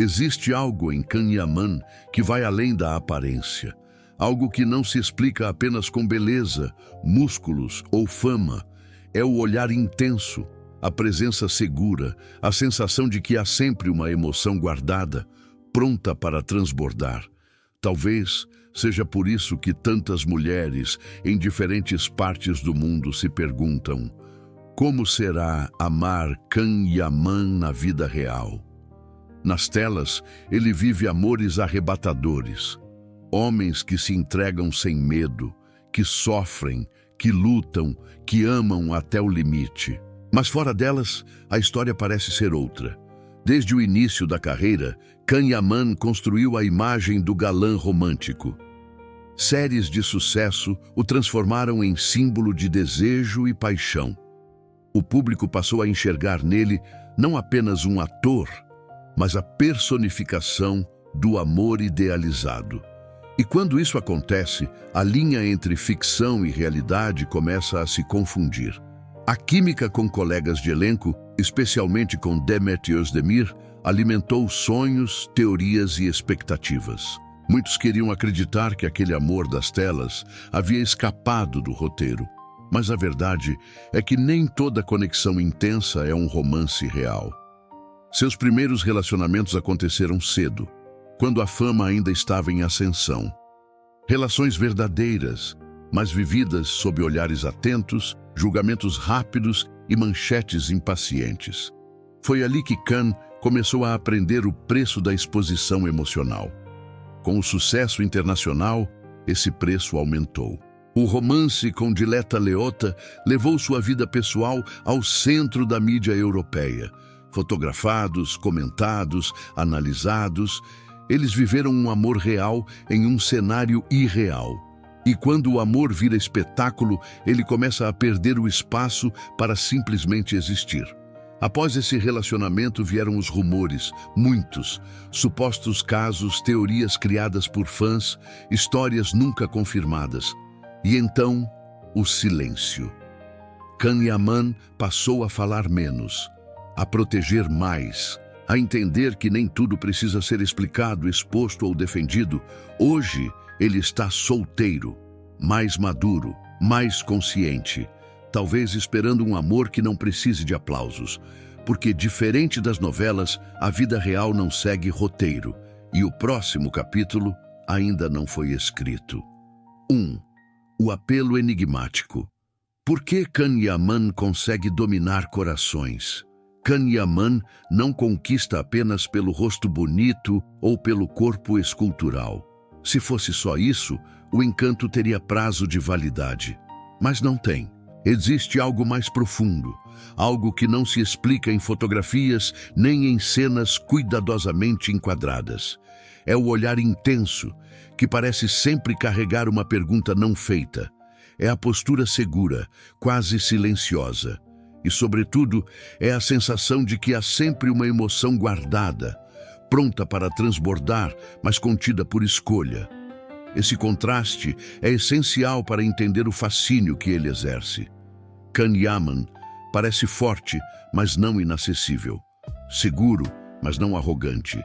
Existe algo em Can Yaman que vai além da aparência. Algo que não se explica apenas com beleza, músculos ou fama. É o olhar intenso, a presença segura, a sensação de que há sempre uma emoção guardada, pronta para transbordar. Talvez seja por isso que tantas mulheres em diferentes partes do mundo se perguntam: como será amar Can Yaman na vida real? Nas telas, ele vive amores arrebatadores. Homens que se entregam sem medo, que sofrem, que lutam, que amam até o limite. Mas fora delas, a história parece ser outra. Desde o início da carreira, Can Yaman construiu a imagem do galã romântico. Séries de sucesso o transformaram em símbolo de desejo e paixão. O público passou a enxergar nele não apenas um ator, mas a personificação do amor idealizado. E quando isso acontece, a linha entre ficção e realidade começa a se confundir. A química com colegas de elenco, especialmente com Demet Özdemir, alimentou sonhos, teorias e expectativas. Muitos queriam acreditar que aquele amor das telas havia escapado do roteiro. Mas a verdade é que nem toda conexão intensa é um romance real. Seus primeiros relacionamentos aconteceram cedo, quando a fama ainda estava em ascensão. Relações verdadeiras, mas vividas sob olhares atentos, julgamentos rápidos e manchetes impacientes. Foi ali que Can começou a aprender o preço da exposição emocional. Com o sucesso internacional, esse preço aumentou. O romance com Diletta Leotta levou sua vida pessoal ao centro da mídia europeia. Fotografados, comentados, analisados, eles viveram um amor real em um cenário irreal. E quando o amor vira espetáculo, ele começa a perder o espaço para simplesmente existir. Após esse relacionamento vieram os rumores, muitos, supostos casos, teorias criadas por fãs, histórias nunca confirmadas. E então, o silêncio. Can Yaman passou a falar menos, a proteger mais, a entender que nem tudo precisa ser explicado, exposto ou defendido. Hoje, ele está solteiro, mais maduro, mais consciente, talvez esperando um amor que não precise de aplausos, porque, diferente das novelas, a vida real não segue roteiro, e o próximo capítulo ainda não foi escrito. 1. O apelo enigmático. Por que Can Yaman consegue dominar corações? Can Yaman não conquista apenas pelo rosto bonito ou pelo corpo escultural. Se fosse só isso, o encanto teria prazo de validade. Mas não tem. Existe algo mais profundo, algo que não se explica em fotografias nem em cenas cuidadosamente enquadradas. É o olhar intenso, que parece sempre carregar uma pergunta não feita. É a postura segura, quase silenciosa. E, sobretudo, é a sensação de que há sempre uma emoção guardada, pronta para transbordar, mas contida por escolha. Esse contraste é essencial para entender o fascínio que ele exerce. Can Yaman parece forte, mas não inacessível. Seguro, mas não arrogante.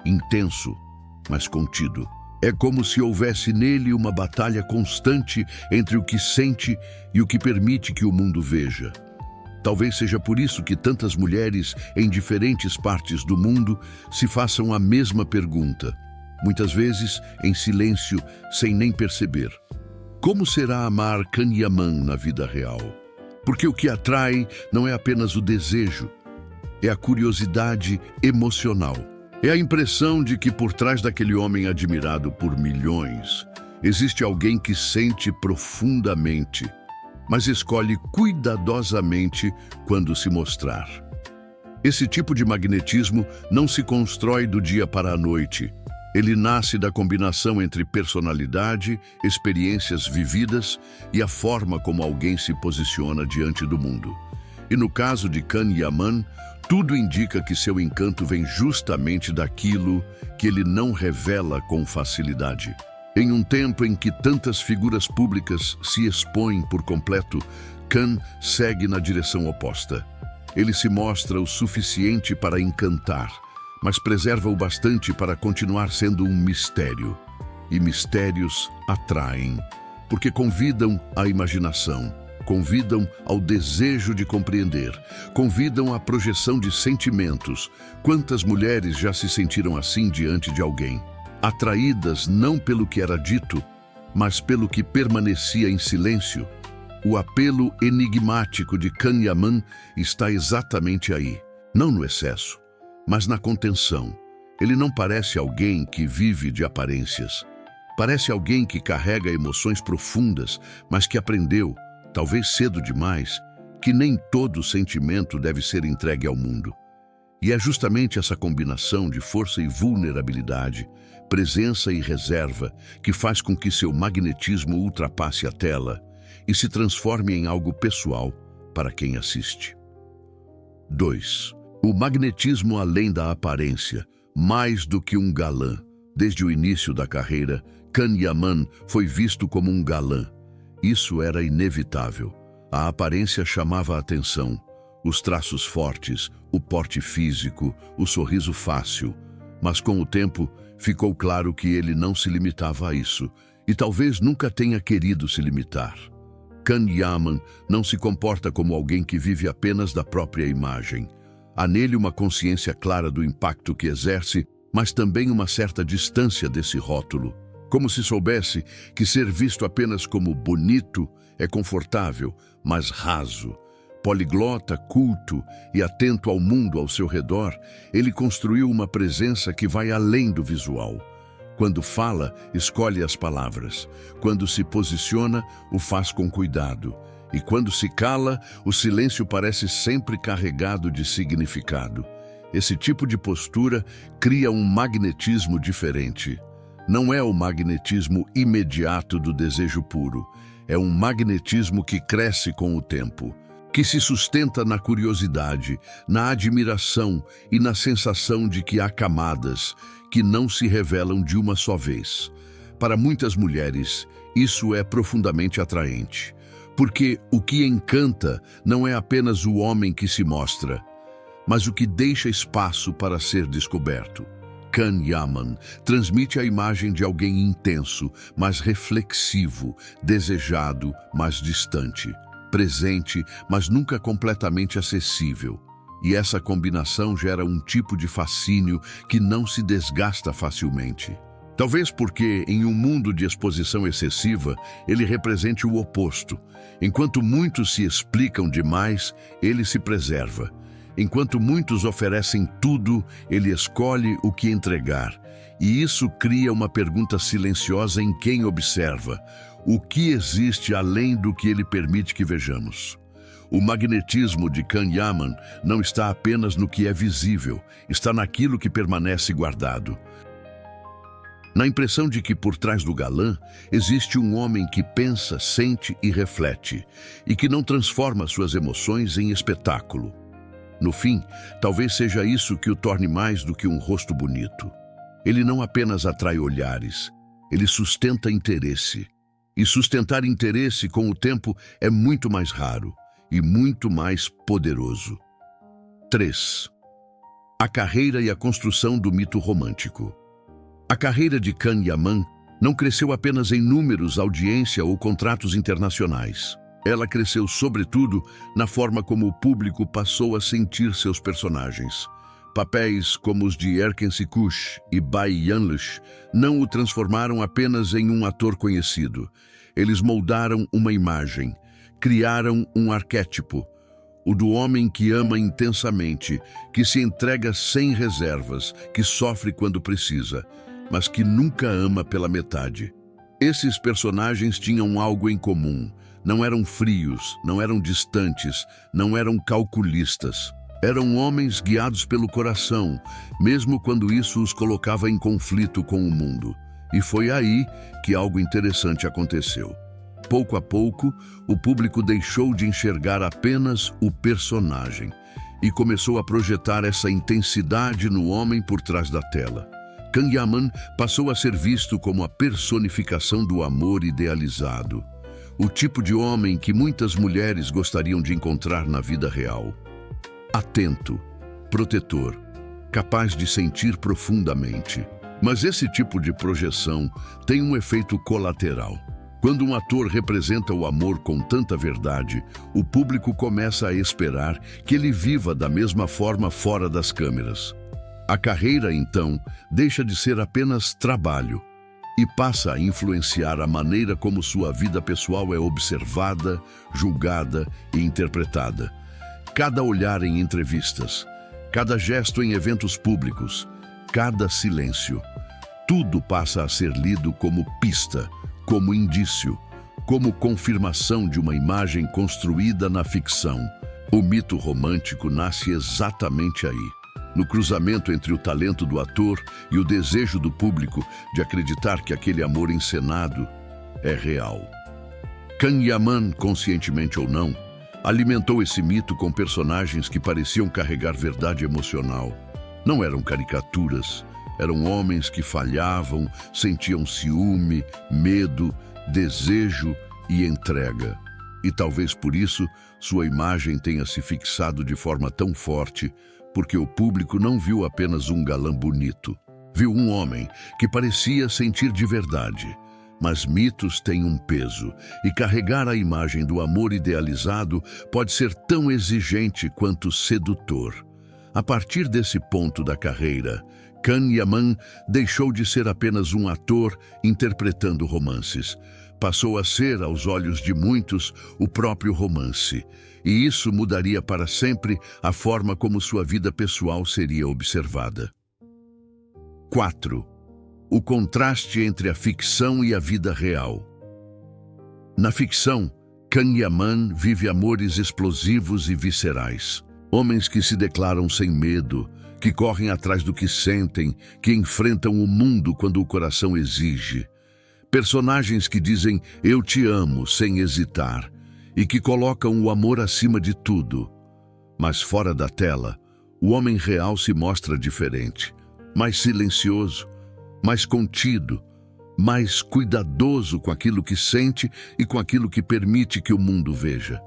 Intenso, mas contido. É como se houvesse nele uma batalha constante entre o que sente e o que permite que o mundo veja. Talvez seja por isso que tantas mulheres em diferentes partes do mundo se façam a mesma pergunta, muitas vezes em silêncio, sem nem perceber. Como será amar Can Yaman na vida real? Porque o que atrai não é apenas o desejo, é a curiosidade emocional. É a impressão de que por trás daquele homem admirado por milhões, existe alguém que sente profundamente, mas escolhe cuidadosamente quando se mostrar. Esse tipo de magnetismo não se constrói do dia para a noite. Ele nasce da combinação entre personalidade, experiências vividas e a forma como alguém se posiciona diante do mundo. E no caso de Can Yaman, tudo indica que seu encanto vem justamente daquilo que ele não revela com facilidade. Em um tempo em que tantas figuras públicas se expõem por completo, Can segue na direção oposta. Ele se mostra o suficiente para encantar, mas preserva-o bastante para continuar sendo um mistério. E mistérios atraem, porque convidam à imaginação, convidam ao desejo de compreender, convidam à projeção de sentimentos. Quantas mulheres já se sentiram assim diante de alguém? Atraídas não pelo que era dito, mas pelo que permanecia em silêncio. O apelo enigmático de Can Yaman está exatamente aí, não no excesso, mas na contenção. Ele não parece alguém que vive de aparências. Parece alguém que carrega emoções profundas, mas que aprendeu, talvez cedo demais, que nem todo sentimento deve ser entregue ao mundo. E é justamente essa combinação de força e vulnerabilidade, presença e reserva, que faz com que seu magnetismo ultrapasse a tela e se transforme em algo pessoal para quem assiste. 2. O magnetismo além da aparência, mais do que um galã. Desde o início da carreira, Can Yaman foi visto como um galã. Isso era inevitável. A aparência chamava a atenção. Os traços fortes, o porte físico, o sorriso fácil. Mas com o tempo, ficou claro que ele não se limitava a isso, e talvez nunca tenha querido se limitar. Can Yaman não se comporta como alguém que vive apenas da própria imagem. Há nele uma consciência clara do impacto que exerce, mas também uma certa distância desse rótulo. Como se soubesse que ser visto apenas como bonito é confortável, mas raso. Poliglota, culto e atento ao mundo ao seu redor, ele construiu uma presença que vai além do visual. Quando fala, escolhe as palavras. Quando se posiciona, o faz com cuidado. E quando se cala, o silêncio parece sempre carregado de significado. Esse tipo de postura cria um magnetismo diferente. Não é o magnetismo imediato do desejo puro. É um magnetismo que cresce com o tempo, que se sustenta na curiosidade, na admiração e na sensação de que há camadas que não se revelam de uma só vez. Para muitas mulheres, isso é profundamente atraente, porque o que encanta não é apenas o homem que se mostra, mas o que deixa espaço para ser descoberto. Can Yaman transmite a imagem de alguém intenso, mas reflexivo, desejado, mas distante, presente, mas nunca completamente acessível. E essa combinação gera um tipo de fascínio que não se desgasta facilmente. Talvez porque, em um mundo de exposição excessiva, ele represente o oposto. Enquanto muitos se explicam demais, ele se preserva. Enquanto muitos oferecem tudo, ele escolhe o que entregar. E isso cria uma pergunta silenciosa em quem observa. O que existe além do que ele permite que vejamos? O magnetismo de Can Yaman não está apenas no que é visível, está naquilo que permanece guardado. Na impressão de que por trás do galã existe um homem que pensa, sente e reflete, e que não transforma suas emoções em espetáculo. No fim, talvez seja isso que o torne mais do que um rosto bonito. Ele não apenas atrai olhares, ele sustenta interesse. E sustentar interesse com o tempo é muito mais raro e muito mais poderoso. 3. A carreira e a construção do mito romântico. A carreira de Can Yaman não cresceu apenas em números, audiência ou contratos internacionais. Ela cresceu, sobretudo, na forma como o público passou a sentir seus personagens. Papéis como os de Erken Sikush e Bai Yanlış não o transformaram apenas em um ator conhecido. Eles moldaram uma imagem, criaram um arquétipo, o do homem que ama intensamente, que se entrega sem reservas, que sofre quando precisa, mas que nunca ama pela metade. Esses personagens tinham algo em comum. Não eram frios, não eram distantes, não eram calculistas. Eram homens guiados pelo coração, mesmo quando isso os colocava em conflito com o mundo. E foi aí que algo interessante aconteceu. Pouco a pouco, o público deixou de enxergar apenas o personagem e começou a projetar essa intensidade no homem por trás da tela. Can Yaman passou a ser visto como a personificação do amor idealizado. O tipo de homem que muitas mulheres gostariam de encontrar na vida real. Atento, protetor, capaz de sentir profundamente. Mas esse tipo de projeção tem um efeito colateral. Quando um ator representa o amor com tanta verdade, o público começa a esperar que ele viva da mesma forma fora das câmeras. A carreira, então, deixa de ser apenas trabalho e passa a influenciar a maneira como sua vida pessoal é observada, julgada e interpretada. Cada olhar em entrevistas, cada gesto em eventos públicos, cada silêncio, tudo passa a ser lido como pista, como indício, como confirmação de uma imagem construída na ficção. O mito romântico nasce exatamente aí, no cruzamento entre o talento do ator e o desejo do público de acreditar que aquele amor encenado é real. Can Yaman, conscientemente ou não, alimentou esse mito com personagens que pareciam carregar verdade emocional. Não eram caricaturas, eram homens que falhavam, sentiam ciúme, medo, desejo e entrega. E talvez por isso sua imagem tenha se fixado de forma tão forte, porque o público não viu apenas um galã bonito. Viu um homem que parecia sentir de verdade. Mas mitos têm um peso, e carregar a imagem do amor idealizado pode ser tão exigente quanto sedutor. A partir desse ponto da carreira, Can Yaman deixou de ser apenas um ator interpretando romances. Passou a ser, aos olhos de muitos, o próprio romance. E isso mudaria para sempre a forma como sua vida pessoal seria observada. 4. O contraste entre a ficção e a vida real. Na ficção, Can Yaman vive amores explosivos e viscerais. Homens que se declaram sem medo, que correm atrás do que sentem, que enfrentam o mundo quando o coração exige. Personagens que dizem "eu te amo" sem hesitar e que colocam o amor acima de tudo. Mas fora da tela, o homem real se mostra diferente, mais silencioso, mais contido, mais cuidadoso com aquilo que sente e com aquilo que permite que o mundo veja.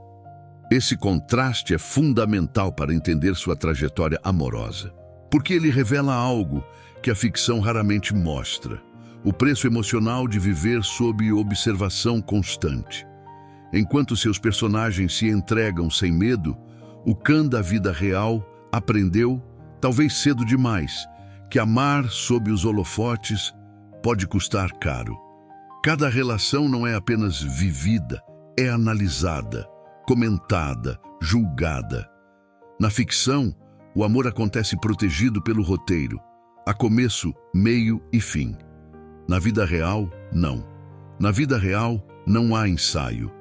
Esse contraste é fundamental para entender sua trajetória amorosa, porque ele revela algo que a ficção raramente mostra: o preço emocional de viver sob observação constante. Enquanto seus personagens se entregam sem medo, o Can da vida real aprendeu, talvez cedo demais, que amar sob os holofotes pode custar caro. Cada relação não é apenas vivida, é analisada, comentada, julgada. Na ficção, o amor acontece protegido pelo roteiro, há começo, meio e fim. Na vida real, não. Na vida real, não há ensaio.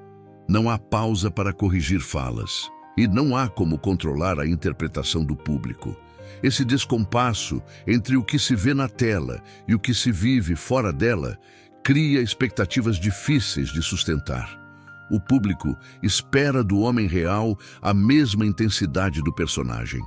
Não há pausa para corrigir falas. E não há como controlar a interpretação do público. Esse descompasso entre o que se vê na tela e o que se vive fora dela cria expectativas difíceis de sustentar. O público espera do homem real a mesma intensidade do personagem.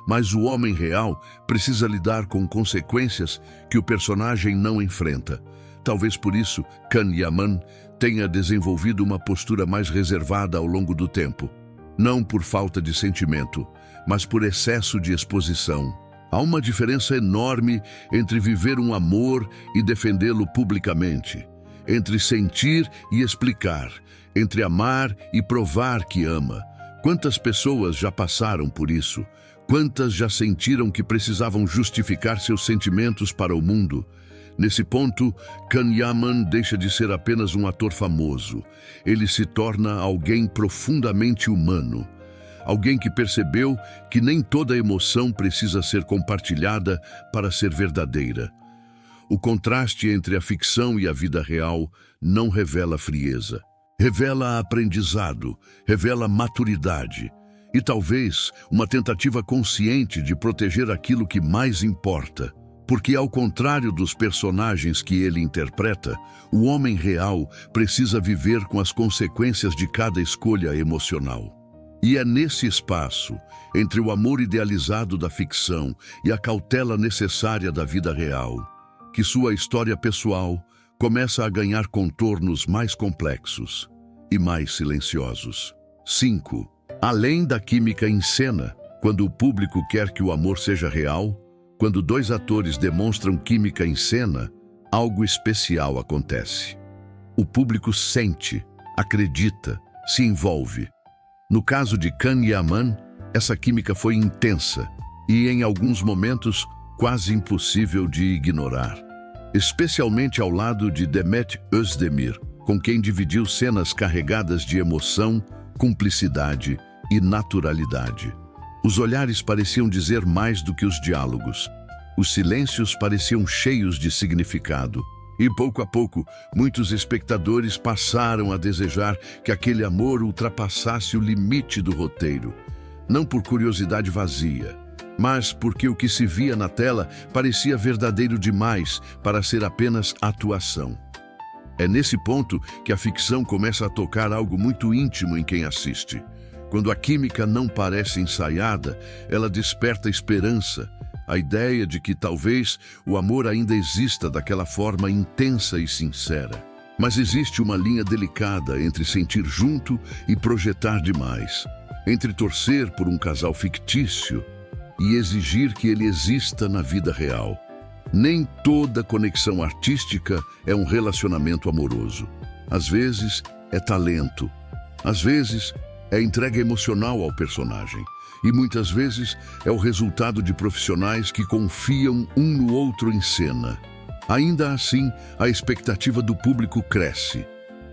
Mas o homem real precisa lidar com consequências que o personagem não enfrenta. Talvez por isso, Can Yaman tenha desenvolvido uma postura mais reservada ao longo do tempo. Não por falta de sentimento, mas por excesso de exposição. Há uma diferença enorme entre viver um amor e defendê-lo publicamente, entre sentir e explicar, entre amar e provar que ama. Quantas pessoas já passaram por isso? Quantas já sentiram que precisavam justificar seus sentimentos para o mundo? Nesse ponto, Can Yaman deixa de ser apenas um ator famoso. Ele se torna alguém profundamente humano. Alguém que percebeu que nem toda emoção precisa ser compartilhada para ser verdadeira. O contraste entre a ficção e a vida real não revela frieza. Revela aprendizado, revela maturidade e talvez uma tentativa consciente de proteger aquilo que mais importa. Porque, ao contrário dos personagens que ele interpreta, o homem real precisa viver com as consequências de cada escolha emocional. E é nesse espaço, entre o amor idealizado da ficção e a cautela necessária da vida real, que sua história pessoal começa a ganhar contornos mais complexos e mais silenciosos. 5. Além da química em cena, quando o público quer que o amor seja real, Quando dois atores demonstram química em cena, algo especial acontece. O público sente, acredita, se envolve. No caso de Can Yaman, essa química foi intensa e, em alguns momentos, quase impossível de ignorar. Especialmente ao lado de Demet Özdemir, com quem dividiu cenas carregadas de emoção, cumplicidade e naturalidade. Os olhares pareciam dizer mais do que os diálogos. Os silêncios pareciam cheios de significado. E pouco a pouco, muitos espectadores passaram a desejar que aquele amor ultrapassasse o limite do roteiro. Não por curiosidade vazia, mas porque o que se via na tela parecia verdadeiro demais para ser apenas atuação. É nesse ponto que a ficção começa a tocar algo muito íntimo em quem assiste. Quando a química não parece ensaiada, ela desperta esperança, a ideia de que talvez o amor ainda exista daquela forma intensa e sincera. Mas existe uma linha delicada entre sentir junto e projetar demais, entre torcer por um casal fictício e exigir que ele exista na vida real. Nem toda conexão artística é um relacionamento amoroso. Às vezes é talento, às vezes é entrega emocional ao personagem. E muitas vezes é o resultado de profissionais que confiam um no outro em cena. Ainda assim, a expectativa do público cresce.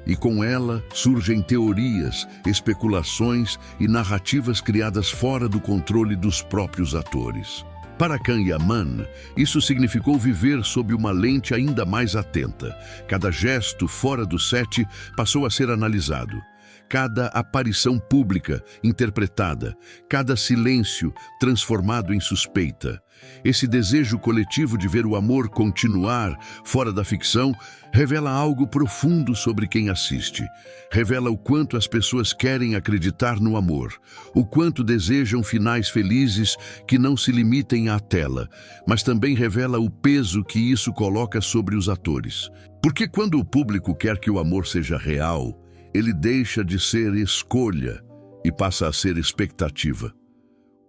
E com ela surgem teorias, especulações e narrativas criadas fora do controle dos próprios atores. Para Can Yaman, isso significou viver sob uma lente ainda mais atenta. Cada gesto fora do set passou a ser analisado. Cada aparição pública interpretada, cada silêncio transformado em suspeita. Esse desejo coletivo de ver o amor continuar fora da ficção revela algo profundo sobre quem assiste. Revela o quanto as pessoas querem acreditar no amor, o quanto desejam finais felizes que não se limitem à tela, mas também revela o peso que isso coloca sobre os atores. Porque quando o público quer que o amor seja real, ele deixa de ser escolha e passa a ser expectativa.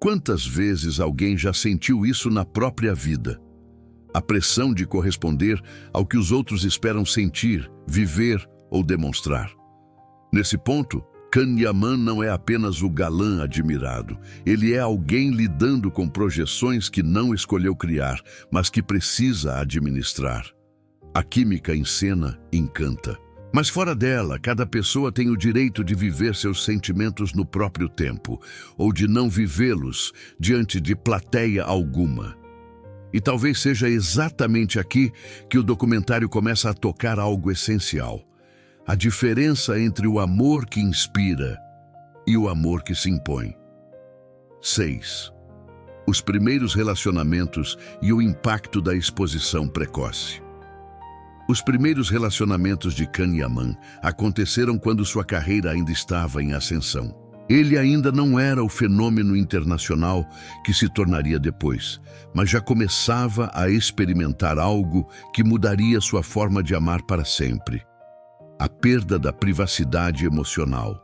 Quantas vezes alguém já sentiu isso na própria vida? A pressão de corresponder ao que os outros esperam sentir, viver ou demonstrar. Nesse ponto, Can Yaman não é apenas o galã admirado. Ele é alguém lidando com projeções que não escolheu criar, mas que precisa administrar. A química em cena encanta. Mas fora dela, cada pessoa tem o direito de viver seus sentimentos no próprio tempo, ou de não vivê-los diante de plateia alguma. E talvez seja exatamente aqui que o documentário começa a tocar algo essencial. A diferença entre o amor que inspira e o amor que se impõe. 6. Os primeiros relacionamentos e o impacto da exposição precoce. Os primeiros relacionamentos de Can Yaman aconteceram quando sua carreira ainda estava em ascensão. Ele ainda não era o fenômeno internacional que se tornaria depois, mas já começava a experimentar algo que mudaria sua forma de amar para sempre. A perda da privacidade emocional.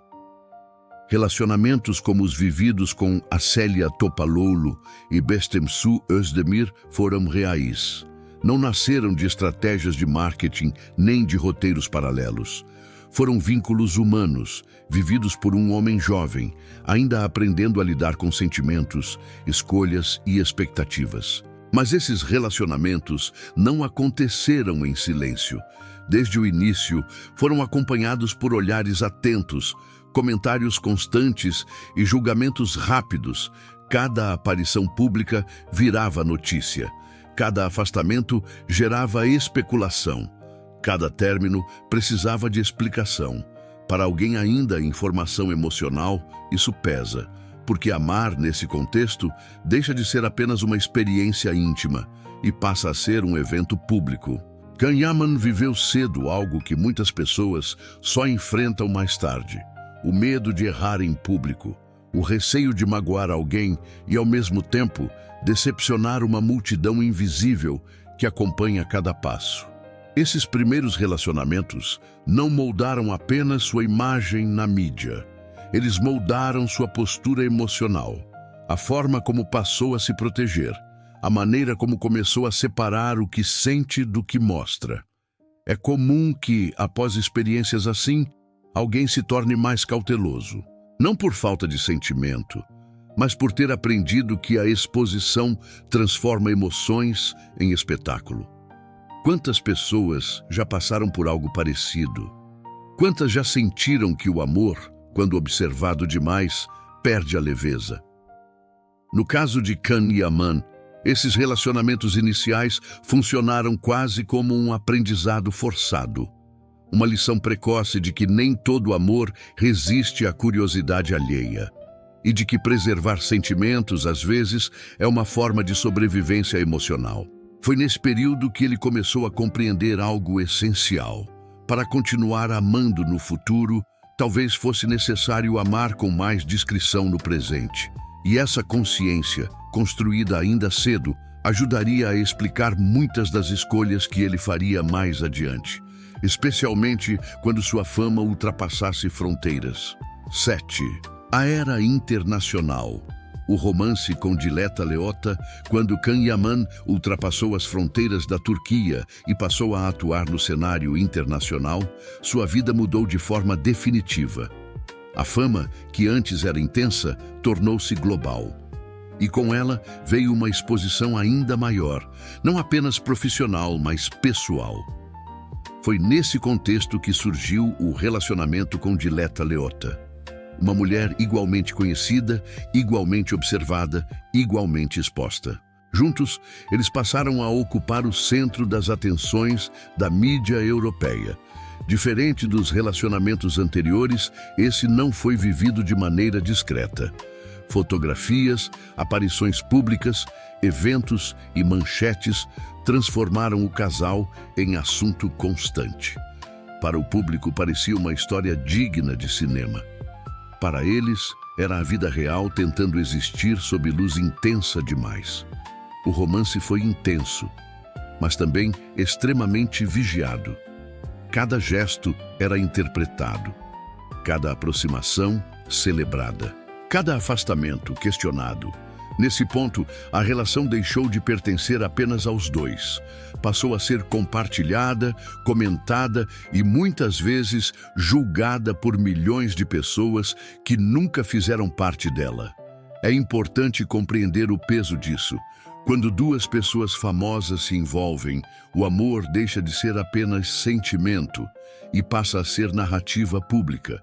Relacionamentos como os vividos com Asselia Topaloğlu e Bestemsu Özdemir foram reais. Não nasceram de estratégias de marketing nem de roteiros paralelos. Foram vínculos humanos, vividos por um homem jovem, ainda aprendendo a lidar com sentimentos, escolhas e expectativas. Mas esses relacionamentos não aconteceram em silêncio. Desde o início, foram acompanhados por olhares atentos, comentários constantes e julgamentos rápidos. Cada aparição pública virava notícia. Cada afastamento gerava especulação. Cada término precisava de explicação. Para alguém ainda em formação emocional, isso pesa, porque amar nesse contexto deixa de ser apenas uma experiência íntima e passa a ser um evento público. Can Yaman viveu cedo algo que muitas pessoas só enfrentam mais tarde: o medo de errar em público, o receio de magoar alguém e, ao mesmo tempo, decepcionar uma multidão invisível que acompanha cada passo. Esses primeiros relacionamentos não moldaram apenas sua imagem na mídia. Eles moldaram sua postura emocional, a forma como passou a se proteger, a maneira como começou a separar o que sente do que mostra. É comum que, após experiências assim, alguém se torne mais cauteloso. Não por falta de sentimento, mas por ter aprendido que a exposição transforma emoções em espetáculo. Quantas pessoas já passaram por algo parecido? Quantas já sentiram que o amor, quando observado demais, perde a leveza? No caso de Can e Aman, esses relacionamentos iniciais funcionaram quase como um aprendizado forçado. Uma lição precoce de que nem todo amor resiste à curiosidade alheia. E de que preservar sentimentos, às vezes, é uma forma de sobrevivência emocional. Foi nesse período que ele começou a compreender algo essencial. Para continuar amando no futuro, talvez fosse necessário amar com mais discrição no presente. E essa consciência, construída ainda cedo, ajudaria a explicar muitas das escolhas que ele faria mais adiante, especialmente quando sua fama ultrapassasse fronteiras. 7. A Era Internacional. O romance com Dileta Leotta, quando Can Yaman ultrapassou as fronteiras da Turquia e passou a atuar no cenário internacional, sua vida mudou de forma definitiva. A fama, que antes era intensa, tornou-se global. E com ela veio uma exposição ainda maior, não apenas profissional, mas pessoal. Foi nesse contexto que surgiu o relacionamento com Dileta Leotta. Uma mulher igualmente conhecida, igualmente observada, igualmente exposta. Juntos, eles passaram a ocupar o centro das atenções da mídia europeia. Diferente dos relacionamentos anteriores, esse não foi vivido de maneira discreta. Fotografias, aparições públicas, eventos e manchetes transformaram o casal em assunto constante. Para o público parecia uma história digna de cinema. Para eles, era a vida real tentando existir sob luz intensa demais. O romance foi intenso, mas também extremamente vigiado. Cada gesto era interpretado, cada aproximação celebrada, cada afastamento questionado. Nesse ponto, a relação deixou de pertencer apenas aos dois. Passou a ser compartilhada, comentada e muitas vezes julgada por milhões de pessoas que nunca fizeram parte dela. É importante compreender o peso disso. Quando duas pessoas famosas se envolvem, o amor deixa de ser apenas sentimento e passa a ser narrativa pública.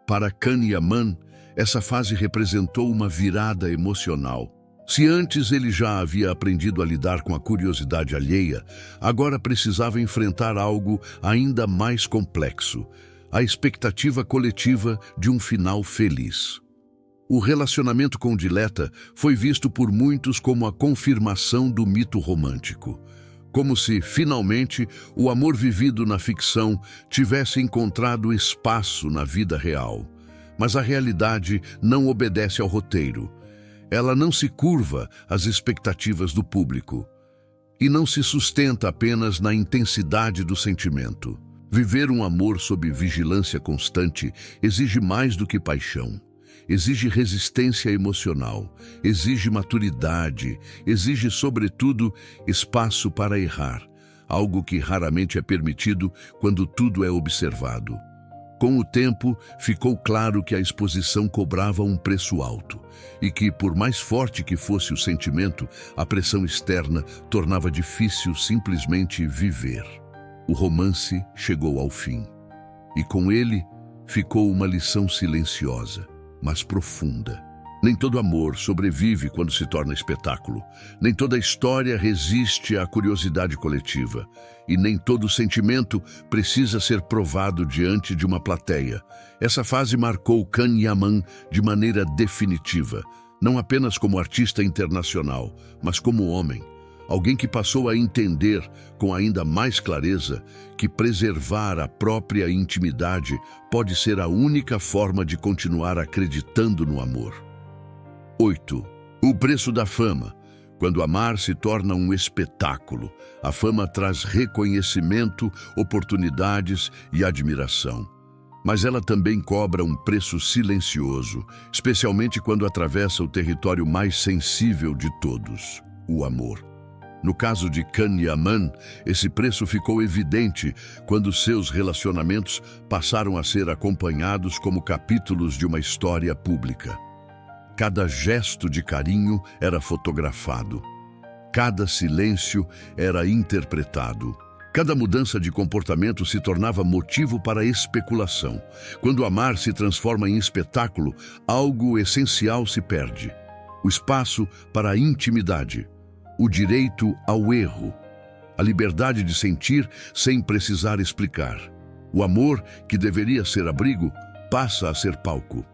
Para Can Yaman, essa fase representou uma virada emocional. Se antes ele já havia aprendido a lidar com a curiosidade alheia, agora precisava enfrentar algo ainda mais complexo: a expectativa coletiva de um final feliz. O relacionamento com Dileta foi visto por muitos como a confirmação do mito romântico. Como se, finalmente, o amor vivido na ficção tivesse encontrado espaço na vida real. Mas a realidade não obedece ao roteiro. Ela não se curva às expectativas do público. E não se sustenta apenas na intensidade do sentimento. Viver um amor sob vigilância constante exige mais do que paixão. Exige resistência emocional, exige maturidade, exige, sobretudo, espaço para errar, algo que raramente é permitido quando tudo é observado. Com o tempo, ficou claro que a exposição cobrava um preço alto e que, por mais forte que fosse o sentimento, a pressão externa tornava difícil simplesmente viver. O romance chegou ao fim e, com ele, ficou uma lição silenciosa, mas profunda. Nem todo amor sobrevive quando se torna espetáculo. Nem toda história resiste à curiosidade coletiva. E nem todo sentimento precisa ser provado diante de uma plateia. Essa fase marcou Can Yaman de maneira definitiva, não apenas como artista internacional, mas como homem. Alguém que passou a entender, com ainda mais clareza, que preservar a própria intimidade pode ser a única forma de continuar acreditando no amor. 8. O preço da fama. Quando amar se torna um espetáculo, a fama traz reconhecimento, oportunidades e admiração. Mas ela também cobra um preço silencioso, especialmente quando atravessa o território mais sensível de todos: o amor. No caso de Can Yaman, esse preço ficou evidente quando seus relacionamentos passaram a ser acompanhados como capítulos de uma história pública. Cada gesto de carinho era fotografado. Cada silêncio era interpretado. Cada mudança de comportamento se tornava motivo para especulação. Quando amar se transforma em espetáculo, algo essencial se perde. O espaço para a intimidade, o direito ao erro, a liberdade de sentir sem precisar explicar. O amor, que deveria ser abrigo, passa a ser palco.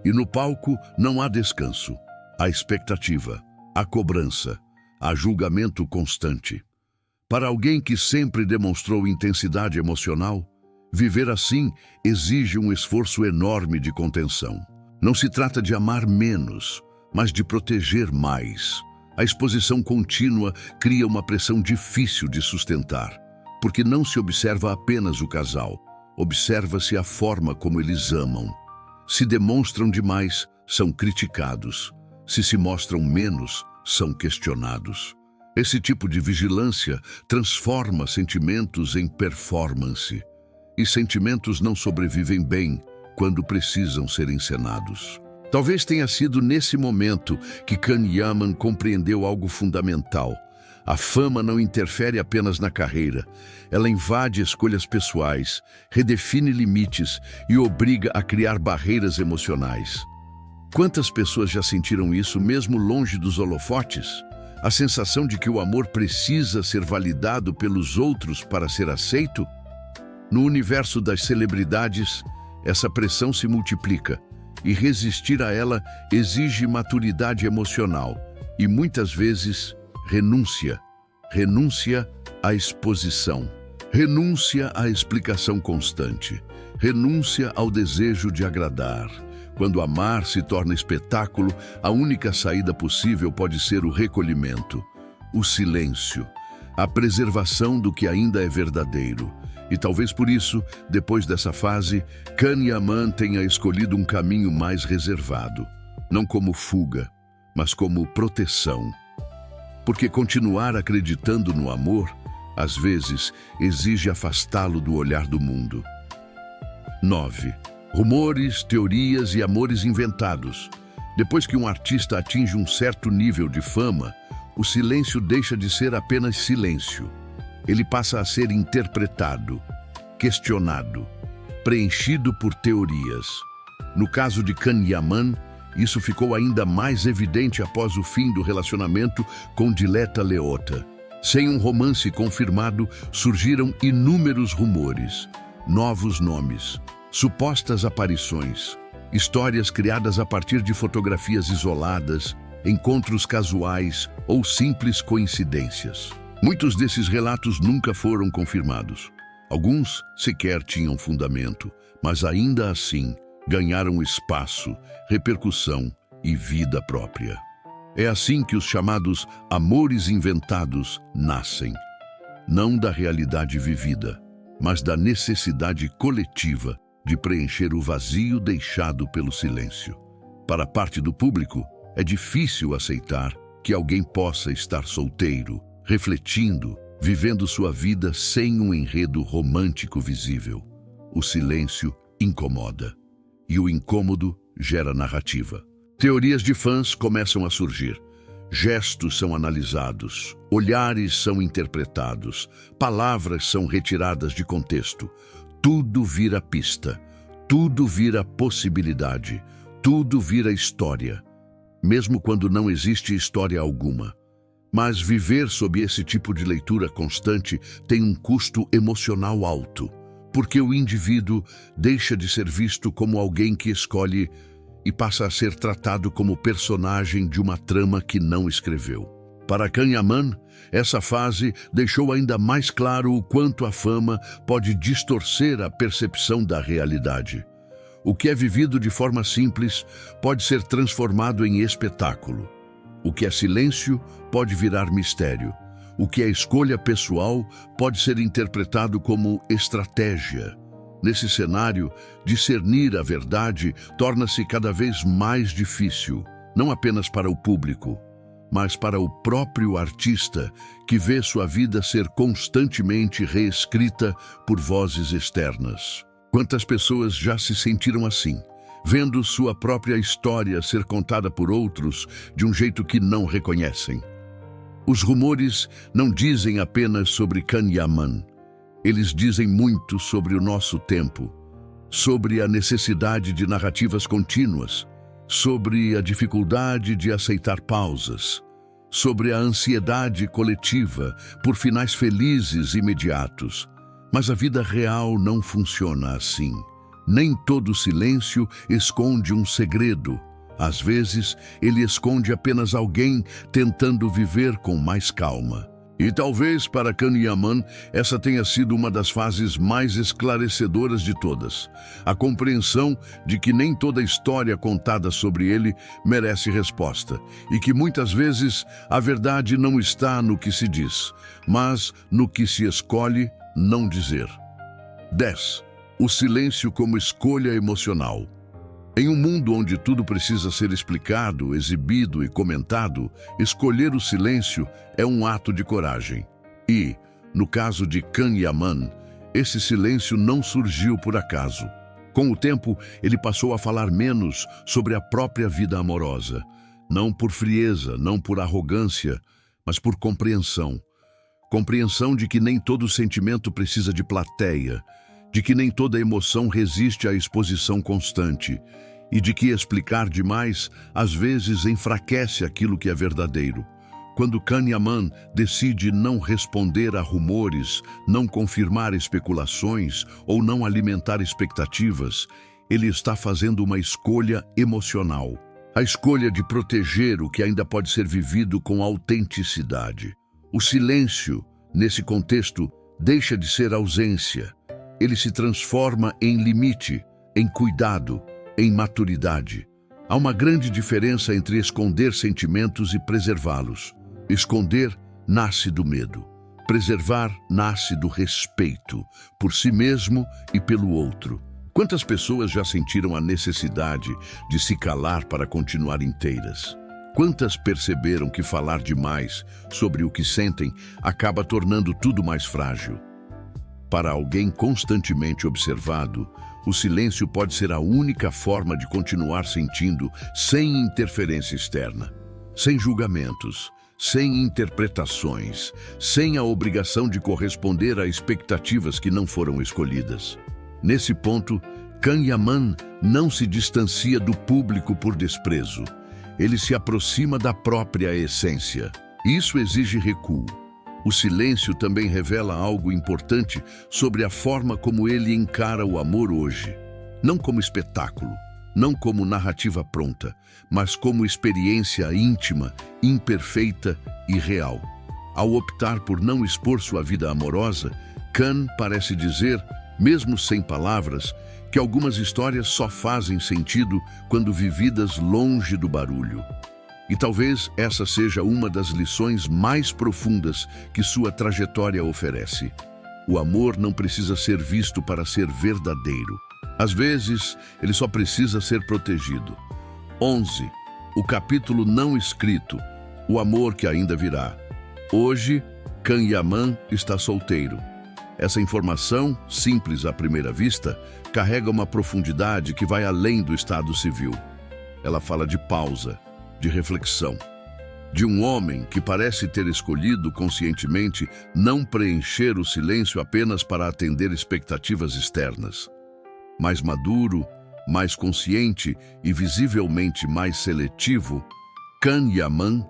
E no palco não há descanso, há expectativa, há cobrança, há julgamento constante. Para alguém que sempre demonstrou intensidade emocional, viver assim exige um esforço enorme de contenção. Não se trata de amar menos, mas de proteger mais. A exposição contínua cria uma pressão difícil de sustentar, porque não se observa apenas o casal, observa-se a forma como eles amam. Se demonstram demais, são criticados. Se mostram menos, são questionados. Esse tipo de vigilância transforma sentimentos em performance. E sentimentos não sobrevivem bem quando precisam ser encenados. Talvez tenha sido nesse momento que Can Yaman compreendeu algo fundamental. A fama não interfere apenas na carreira. Ela invade escolhas pessoais, redefine limites e obriga a criar barreiras emocionais. Quantas pessoas já sentiram isso mesmo longe dos holofotes? A sensação de que o amor precisa ser validado pelos outros para ser aceito? No universo das celebridades, essa pressão se multiplica, e resistir a ela exige maturidade emocional e, muitas vezes, renúncia. Renúncia à exposição. Renúncia à explicação constante. Renúncia ao desejo de agradar. Quando amar se torna espetáculo, a única saída possível pode ser o recolhimento, o silêncio, a preservação do que ainda é verdadeiro. E talvez por isso, depois dessa fase, Can Yaman tenha escolhido um caminho mais reservado, não como fuga, mas como proteção. Porque continuar acreditando no amor, às vezes, exige afastá-lo do olhar do mundo. 9. Rumores, teorias e amores inventados. Depois que um artista atinge um certo nível de fama, o silêncio deixa de ser apenas silêncio. Ele passa a ser interpretado, questionado, preenchido por teorias. No caso de Can Yaman, isso ficou ainda mais evidente após o fim do relacionamento com Diletta Leotta. Sem um romance confirmado, surgiram inúmeros rumores, novos nomes, supostas aparições, histórias criadas a partir de fotografias isoladas, encontros casuais ou simples coincidências. Muitos desses relatos nunca foram confirmados. Alguns sequer tinham fundamento, mas ainda assim ganharam espaço, repercussão e vida própria. É assim que os chamados amores inventados nascem, não da realidade vivida, mas da necessidade coletiva de preencher o vazio deixado pelo silêncio. Para parte do público, é difícil aceitar que alguém possa estar solteiro, refletindo, vivendo sua vida sem um enredo romântico visível. O silêncio incomoda, e o incômodo gera narrativa. Teorias de fãs começam a surgir. Gestos são analisados, olhares são interpretados, palavras são retiradas de contexto. Tudo vira pista, tudo vira possibilidade, tudo vira história, mesmo quando não existe história alguma. Mas viver sob esse tipo de leitura constante tem um custo emocional alto, porque o indivíduo deixa de ser visto como alguém que escolhe e passa a ser tratado como personagem de uma trama que não escreveu. Para Can Yaman, essa fase deixou ainda mais claro o quanto a fama pode distorcer a percepção da realidade. O que é vivido de forma simples pode ser transformado em espetáculo. O que é silêncio pode virar mistério. O que é escolha pessoal pode ser interpretado como estratégia. Nesse cenário, discernir a verdade torna-se cada vez mais difícil, não apenas para o público, mas para o próprio artista, que vê sua vida ser constantemente reescrita por vozes externas. Quantas pessoas já se sentiram assim, vendo sua própria história ser contada por outros de um jeito que não reconhecem? Os rumores não dizem apenas sobre Can Yaman. Eles dizem muito sobre o nosso tempo, sobre a necessidade de narrativas contínuas, sobre a dificuldade de aceitar pausas, sobre a ansiedade coletiva por finais felizes imediatos. Mas a vida real não funciona assim. Nem todo silêncio esconde um segredo. Às vezes, ele esconde apenas alguém tentando viver com mais calma. E talvez para Can Yaman essa tenha sido uma das fases mais esclarecedoras de todas. A compreensão de que nem toda história contada sobre ele merece resposta e que muitas vezes a verdade não está no que se diz, mas no que se escolhe não dizer. 10. O silêncio como escolha emocional. Em um mundo onde tudo precisa ser explicado, exibido e comentado, escolher o silêncio é um ato de coragem. E, no caso de Can Yaman, esse silêncio não surgiu por acaso. Com o tempo, ele passou a falar menos sobre a própria vida amorosa. Não por frieza, não por arrogância, mas por compreensão. Compreensão de que nem todo sentimento precisa de plateia, de que nem toda emoção resiste à exposição constante e de que explicar demais às vezes enfraquece aquilo que é verdadeiro. Quando Can Yaman decide não responder a rumores, não confirmar especulações ou não alimentar expectativas, ele está fazendo uma escolha emocional. A escolha de proteger o que ainda pode ser vivido com autenticidade. O silêncio, nesse contexto, deixa de ser ausência. Ele se transforma em limite, em cuidado, em maturidade. Há uma grande diferença entre esconder sentimentos e preservá-los. Esconder nasce do medo. Preservar nasce do respeito, por si mesmo e pelo outro. Quantas pessoas já sentiram a necessidade de se calar para continuar inteiras? Quantas perceberam que falar demais sobre o que sentem acaba tornando tudo mais frágil? Para alguém constantemente observado, o silêncio pode ser a única forma de continuar sentindo sem interferência externa, sem julgamentos, sem interpretações, sem a obrigação de corresponder a expectativas que não foram escolhidas. Nesse ponto, Can Yaman não se distancia do público por desprezo. Ele se aproxima da própria essência. Isso exige recuo. O silêncio também revela algo importante sobre a forma como ele encara o amor hoje. Não como espetáculo, não como narrativa pronta, mas como experiência íntima, imperfeita e real. Ao optar por não expor sua vida amorosa, Can parece dizer, mesmo sem palavras, que algumas histórias só fazem sentido quando vividas longe do barulho. E talvez essa seja uma das lições mais profundas que sua trajetória oferece. O amor não precisa ser visto para ser verdadeiro. Às vezes, ele só precisa ser protegido. 11. O capítulo não escrito. O amor que ainda virá. Hoje, Can Yaman está solteiro. Essa informação, simples à primeira vista, carrega uma profundidade que vai além do estado civil. Ela fala de pausa, de reflexão, de um homem que parece ter escolhido conscientemente não preencher o silêncio apenas para atender expectativas externas. Mais maduro, mais consciente e visivelmente mais seletivo, Can Yaman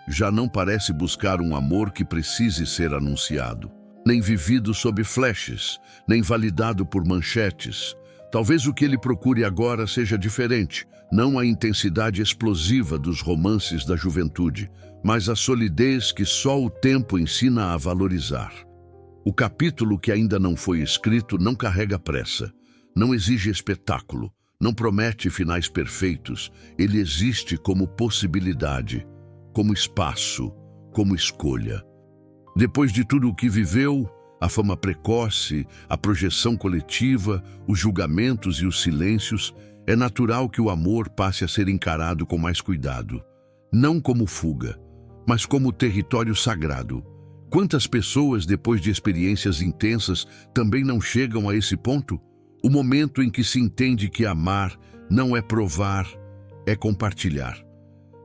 já não parece buscar um amor que precise ser anunciado, nem vivido sob flashes, nem validado por manchetes. Talvez o que ele procure agora seja diferente, não a intensidade explosiva dos romances da juventude, mas a solidez que só o tempo ensina a valorizar. O capítulo que ainda não foi escrito não carrega pressa, não exige espetáculo, não promete finais perfeitos. Ele existe como possibilidade, como espaço, como escolha. Depois de tudo o que viveu, a fama precoce, a projeção coletiva, os julgamentos e os silêncios, é natural que o amor passe a ser encarado com mais cuidado. Não como fuga, mas como território sagrado. Quantas pessoas, depois de experiências intensas, também não chegam a esse ponto? O momento em que se entende que amar não é provar, é compartilhar.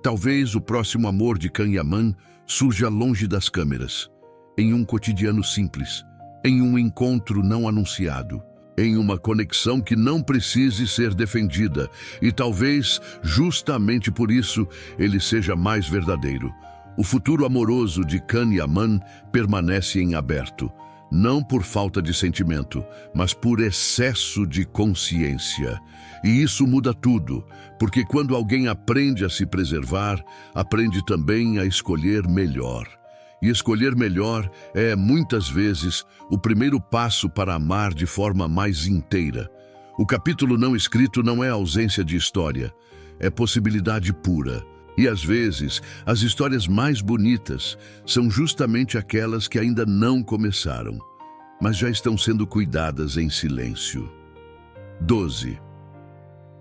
Talvez o próximo amor de Can Yaman surja longe das câmeras, em um cotidiano simples, em um encontro não anunciado, em uma conexão que não precise ser defendida, e talvez, justamente por isso, ele seja mais verdadeiro. O futuro amoroso de Can Yaman permanece em aberto, não por falta de sentimento, mas por excesso de consciência. E isso muda tudo, porque quando alguém aprende a se preservar, aprende também a escolher melhor. E escolher melhor é, muitas vezes, o primeiro passo para amar de forma mais inteira. O capítulo não escrito não é ausência de história, é possibilidade pura. E às vezes, as histórias mais bonitas são justamente aquelas que ainda não começaram, mas já estão sendo cuidadas em silêncio. 12.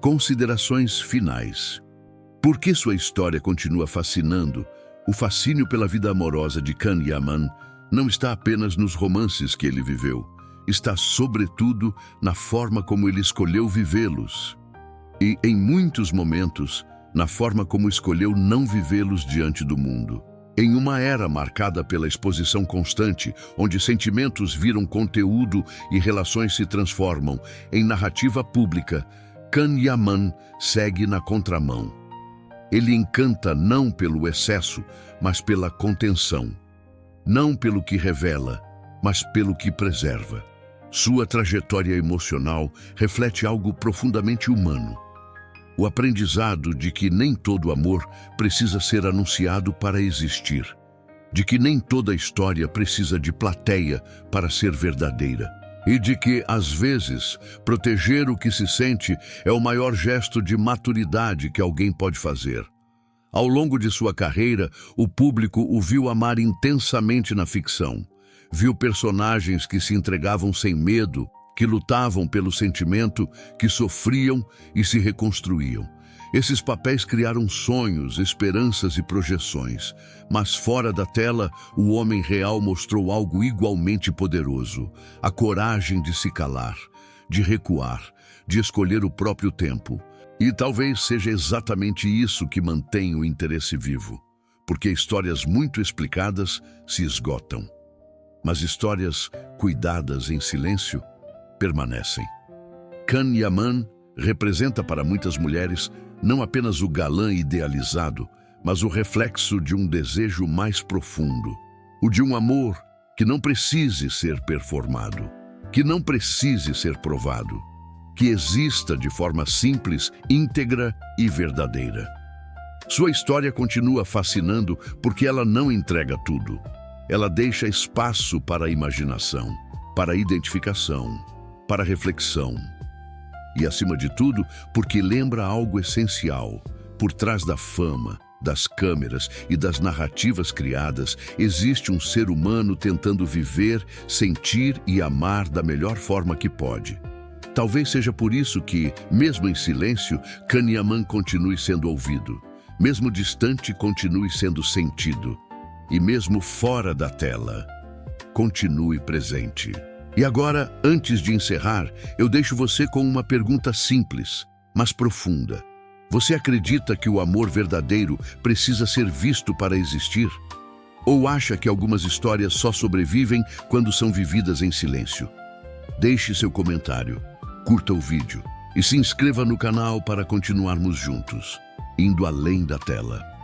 Considerações finais. Por que sua história continua fascinando? O fascínio pela vida amorosa de Can Yaman não está apenas nos romances que ele viveu, está sobretudo na forma como ele escolheu vivê-los. E, em muitos momentos, na forma como escolheu não vivê-los diante do mundo. Em uma era marcada pela exposição constante, onde sentimentos viram conteúdo e relações se transformam em narrativa pública, Can Yaman segue na contramão. Ele encanta não pelo excesso, mas pela contenção. Não pelo que revela, mas pelo que preserva. Sua trajetória emocional reflete algo profundamente humano. O aprendizado de que nem todo amor precisa ser anunciado para existir, de que nem toda história precisa de plateia para ser verdadeira, e de que, às vezes, proteger o que se sente é o maior gesto de maturidade que alguém pode fazer. Ao longo de sua carreira, o público o viu amar intensamente na ficção, viu personagens que se entregavam sem medo, que lutavam pelo sentimento, que sofriam e se reconstruíam. Esses papéis criaram sonhos, esperanças e projeções, mas fora da tela, o homem real mostrou algo igualmente poderoso: a coragem de se calar, de recuar, de escolher o próprio tempo. E talvez seja exatamente isso que mantém o interesse vivo, porque histórias muito explicadas se esgotam, mas histórias cuidadas em silêncio permanecem. Can Yaman representa para muitas mulheres não apenas o galã idealizado, mas o reflexo de um desejo mais profundo, o de um amor que não precise ser performado, que não precise ser provado, que exista de forma simples, íntegra e verdadeira. Sua história continua fascinando porque ela não entrega tudo. Ela deixa espaço para a imaginação, para a identificação, para a reflexão. E, acima de tudo, porque lembra algo essencial. Por trás da fama, das câmeras e das narrativas criadas, existe um ser humano tentando viver, sentir e amar da melhor forma que pode. Talvez seja por isso que, mesmo em silêncio, Can Yaman continue sendo ouvido. Mesmo distante, continue sendo sentido. E mesmo fora da tela, continue presente. E agora, antes de encerrar, eu deixo você com uma pergunta simples, mas profunda. Você acredita que o amor verdadeiro precisa ser visto para existir? Ou acha que algumas histórias só sobrevivem quando são vividas em silêncio? Deixe seu comentário, curta o vídeo e se inscreva no canal para continuarmos juntos, indo além da tela.